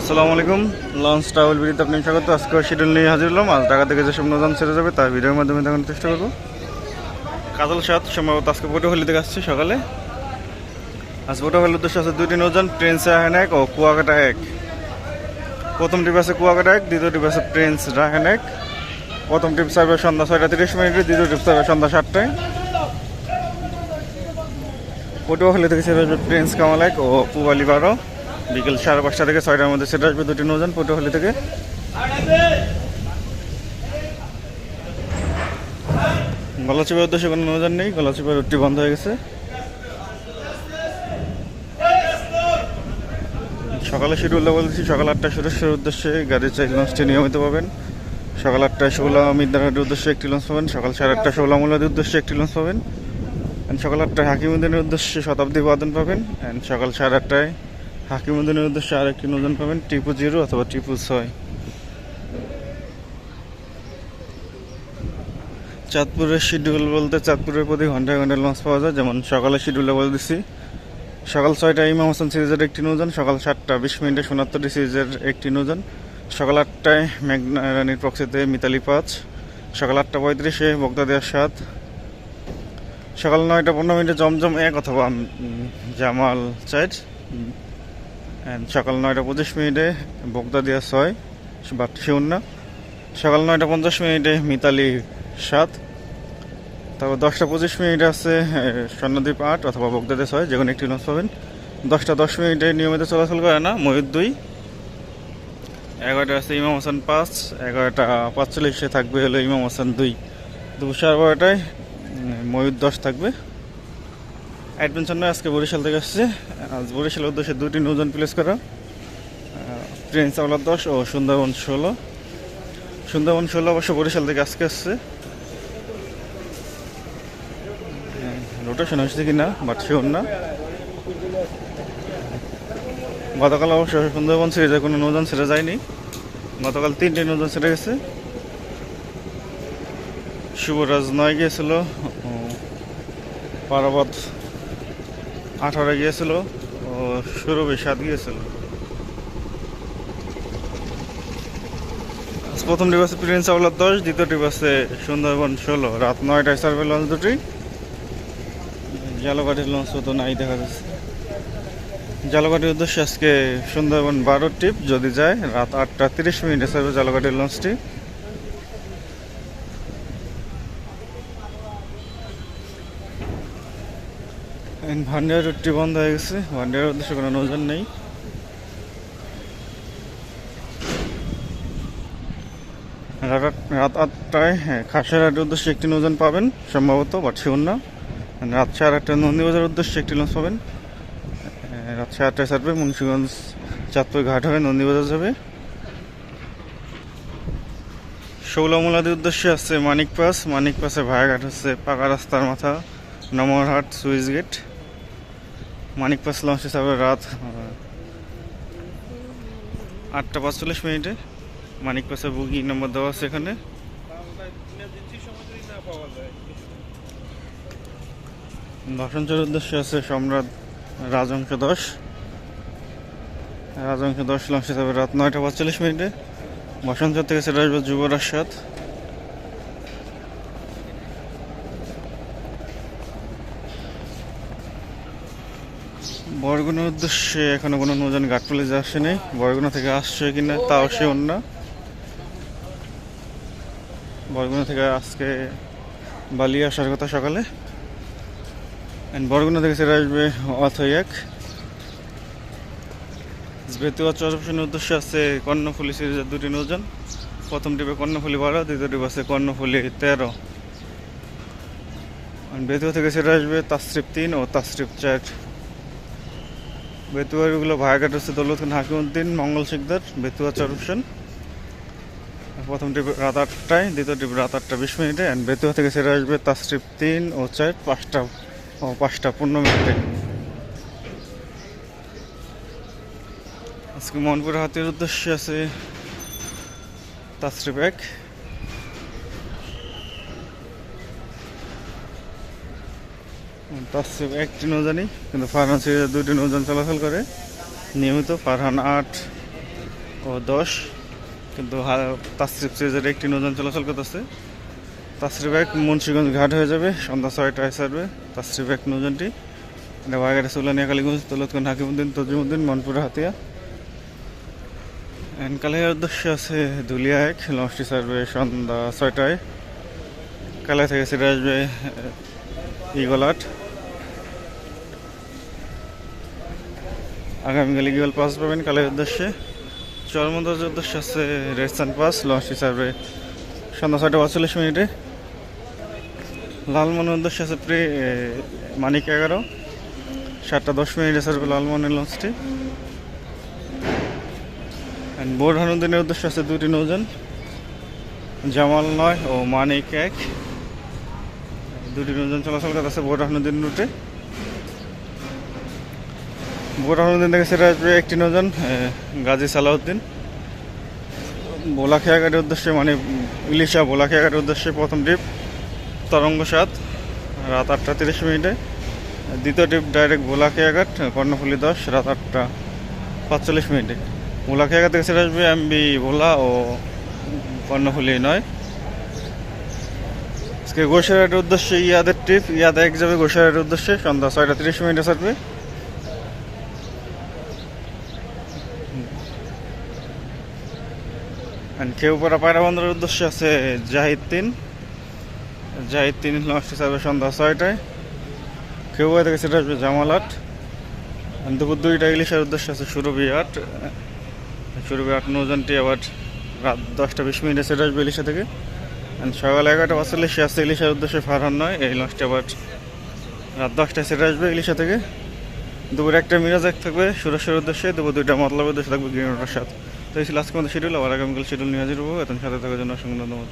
আসসালামু আলাইকুম। Launch travel ভিডিওতে আপনি স্বাগত। আজকে শিডিউল নিয়ে হাজির হলাম। আজ ঢাকা থেকে যেসব নৌযান ছেড়ে যাবে তার ভিডিওর মাধ্যমে দেখানোর চেষ্টা করবো। কাজল সাত সম্ভবত আজকে পটুয়াখালী থেকে আসছে সকালে। আজ পটুয়াখালীর উদ্দেশ্যে আছে দুইটি নৌযান, প্রিন্স রায়হান 1 ও কুয়াকাটা 1। প্রথম ট্রিপ আছে কুয়াকাটা 1, দ্বিতীয় ট্রিপ আছে প্রিন্স রায়হান 1। প্রথম ট্রিপ ছাড়বে সন্ধ্যা 6:30, দ্বিতীয় ট্রিপ ছাড়বে সন্ধ্যা 7টায়। পটুয়াখালী থেকে ছেড়ে আসবে প্রিন্স কামাল 1 ও পুবালি 12। বিকেল 5:30 থেকে 6টার মধ্যে ছেড়ে আসবে দুটি নৌযান পটুয়াখালী থেকে। গলাচিপার উদ্দেশ্যে কোনো নৌযান নেই, গলাচিপার রুটটি বন্ধ হয়ে গেছে। সকালে শিডিউলটা বলছি, সকাল 8টায় সুরেশ্বরের উদ্দেশ্যে গাড়ির 4 লঞ্চটি নিয়মিত পাবেন। সকাল 8টায় ষোলা মির্দারহাটের উদ্দেশ্যে একটি লঞ্চ পাবেন। সকাল 8:30 ষোলা মুলাদের উদ্দেশ্যে একটি লঞ্চ পাবেন। অ্যান্ড সকাল 8টায় হাকিমুদ্দিনের উদ্দেশ্যে শতাব্দী বাদন পাবেন। অ্যান্ড সকাল 8:30টায় হাকিমুদ্দিনের উদ্দেশ্যে আরেকটি নৌযান পাবেন, টিপু 0 অথবা টিপু 6। চাঁদপুরের শিডিউল বলতে চাঁদপুরের প্রতি ঘন্টায় ঘন্টায় লঞ্চ পাওয়া যায়। যেমন সকালে শিডিউলে বলে দিচ্ছি, সকাল 6টায় ইমাম হাসান সিরিজের একটি নৌযান, সকাল 7:20 সোনাত্তরী সিরিজের একটি নৌযান, সকাল 8টায় মেঘনা রানীর প্রক্সিতে মিতালি 5, সকাল 8:35 বগদাদিয়া 7, সকাল 9:15 জমজম 1 অথবা জামাল 4, সকাল 9:25 বগদাদিয়া 6 বা শিউন্না, সকাল 9:50 মিতালি 7। তারপর 10:25 আছে স্বর্ণদ্বীপ 8 অথবা বগদাদিয়া 6, যে কোনো একটি লঞ্চ পাবেন। 10:10 নিয়মিত চলাচল করে না ময়ূর 2। 11টা আছে ইমাম হাসান 5, 11:45 থাকবে হলো ইমাম হাসান 2। দুপুর 12:30টায় ময়ূর 10 থাকবে। অ্যাডভেঞ্চার নয় আজকে বরিশাল থেকে আসছে। আজ বরিশালের উদ্দেশ্যে দুটি নৌযান প্লেস করা, প্রিন্স আওলাদ 10 ও সুন্দরবন 16। সুন্দরবন 16 অবশ্য বরিশাল থেকে আজকে আসছে। রোটেশন হচ্ছে কি না বাট শিওর না। গতকাল অবশ্য সুন্দরবন সিরিজে কোনো নৌযান ছেড়ে যায়নি। গতকাল 3টে নৌযান ছেড়ে গেছে। শুভরাজ 9 গিয়েছিল, পারাবত 18 গিয়েছিল ও সুরভি 7 গিয়েছিল। প্রথম ট্রিপ আছে প্রিন্স আওলাদ 10, দ্বিতীয় ট্রিপ আছে সুন্দরবন 16। রাত 9টায় সার্ভে লঞ্চ দুটি। জালগাটির লঞ্চ তো নাই দেখা যাচ্ছে। জালগাটির উদ্দেশ্যে আজকে সুন্দরবন 12 ট্রিপ, যদি যায় রাত 8:30 সার্ভে জালগাটির লঞ্চটি। ভান্ডিয়ার রুটটি বন্ধ হয়ে গেছে, ভান্ডিয়ার উদ্দেশ্যে কোনো নৌযান নেই। রাত 8টায় খাসিয়ারহাটের উদ্দেশ্যে একটি নৌযান পাবেন সম্ভবত, বাট শিওর না। রাত 8:30 নন্দীবাজারের উদ্দেশ্যে একটি লঞ্চ পাবেন। রাত 8টায় ছাড়বে মুন্সিগঞ্জ চাঁদপুর ঘাট হয়ে নন্দীবাজার যাবে। শৌলামুলাদের উদ্দেশ্যে আছে মানিক পাস, মানিক পাসে ভায়াঘাট হচ্ছে পাকা রাস্তার মাথা, নমরহাট সুইচ গেট। মানিক পাস লঞ্চে ছাড়বে রাত 8:45। মানিক পাসে বুকিং নম্বর দেওয়া আছে এখানে। ভাষণচরের উদ্দেশ্যে আছে সম্রাট রাজংশ 10, রাজংশ 10 লঞ্চে যাবে রাত 9:45। ভাষণচর থেকে ছেড়ে আসবে যুবরাজ 7। বরগুনার উদ্দেশ্যে এখনো কোনো নৌযান ঘাটপালিতে আসেনি। বরগুনা থেকে আসছে কিনা তাও শিওর না। বরগুনা থেকে আজকে বালি আসার কথা সকালে। বরগুনা থেকে ছেড়ে আসবে অথই 1। বেতুয়া চরপশনের উদ্দেশ্যে আছে কর্ণফুলি সিরিজের দুটি নৌযান। প্রথম ট্রিপে কর্ণফুলি 12, দ্বিতীয় ট্রিপ আছে কর্ণফুলি 13। বেতুয়া থেকে ছেড়ে আসবে তাসরিফ 3 ও তাসরিফ 4। বেতুয়ারগুলো ভায়াঘাট হচ্ছে দৌলতখান হাকিমউদ্দিন মঙ্গল শিকদার বেতুয়া চরপশন। প্রথম ট্রিপ রাত 8টায়, দ্বিতীয় ট্রিপ রাত 8:20। অ্যান্ড বেতুয়া থেকে ছেড়ে আসবে তাসরিফ 3 ও 4 5:15। আজকে মনপুর হাতের উদ্দেশ্যে আছে তাসরিফ 1। তাসরিফ একটি নৌজানই, কিন্তু ফারহান সিরিজের দুইটি নৌযান চলাচল করে নিয়মিত। ফারহান 8 ও 10, কিন্তু তাসরিফ সিরিজের একটি নৌযান চলাচল করতেছে। তাসরিফ এক মুন্সিগঞ্জ ঘাট হয়ে যাবে, সন্ধ্যা 6টায় ছাড়বে তাসরিফ এক নৌযানটি। এটা বাগেরহাট সুলানিয়া কালীগঞ্জ দৌলতগঞ্জ হাকিমউদ্দিন তজিমউদ্দিন মনপুরা হাতিয়া। কালিয়ার উদ্দেশ্যে আছে ধুলিয়া এক, লঞ্চটি ছাড়বে সন্ধ্যা 6টায়। কালিয়া থেকে ছেড়ে আসবে ইগলাট। আগামীকাল ইগল পাস পাবেন কালিয়ার উদ্দেশ্যে। চরমন্দাজের উদ্দেশ্যে আছে রেডসান পাস, লঞ্চটি ছাড়বে সন্ধ্যা 6টা 45 মিনিটে। লালমনের উদ্দেশ্যে আছে মানিক 11, 7টা 10 মিনিটে ছাড়বে লালমনের লঞ্চটি। বোরহানুদ্দিনের উদ্দেশ্যে আছে দুটি নৌযান, জামাল 9 ও মানিক 1। দুটি নৌযান চলাচল করতেছে বোরহানুদ্দিন রুটে। বোরহানুদ্দিন থেকে ছেড়ে আসবে একটি নৌযান গাজী সালাউদ্দিন। বোলাখিয়াঘাটের উদ্দেশ্যে মানে ইলিশা বোলাখিয়াঘাটের উদ্দেশ্যে প্রথম ট্রিপ তরঙ্গ 7, রাত 8টা 30 মিনিটে। দ্বিতীয় ট্রিপ ডাইরেক্ট বোলাখিয়াঘাট কর্ণফুলী 10, রাত 8টা 45 মিনিটে। বোলাখিয়াঘাট থেকে ছেড়ে আসবে এমবি ভোলা ও কর্ণফুলী 9। আজকে গোসাইরহাটের উদ্দেশ্যে ইয়াদের ট্রিপ, ইয়াদ এক যাবে গোসাইরহাটের উদ্দেশ্যে, সন্ধ্যা 6টা 30 মিনিটে ছাড়বে। কেউপাড়া পায়রা বন্দরের উদ্দেশ্যে আছে জাহিদ 3, লঞ্চটি ছাড়বে সন্ধ্যা 6টায়। কেউপাড়া থেকে সেটা আসবে জামাল 8। দুপুর 2টা ইলিশের উদ্দেশ্যে আছে সুরভি 8। সুরভি 8 নৌযানটি আবার রাত 10টা 20 মিনিটে সেটা আসবে ইলিশা থেকে। সকাল 11টা 45 আছে ইলিশার উদ্দেশ্যে ফারহান 9, এই লঞ্চটি আবার রাত 10টায় সেটা আসবে ইলিশা থেকে। দুপুর 1টা মিরাজ 1 থাকবে সুরেশের উদ্দেশ্যে, দুপুর 2টা মতলবের উদ্দেশ্যে থাকবে গ্রিন ওয়াটার 7। তো এই ছিল আজকে আমাদের শিডিউল। আবার আগামীকাল শিডিউল নিয়ে হাজির হবো। এখন সাথে থাকার জন্য অসংখ্য ধন্যবাদ।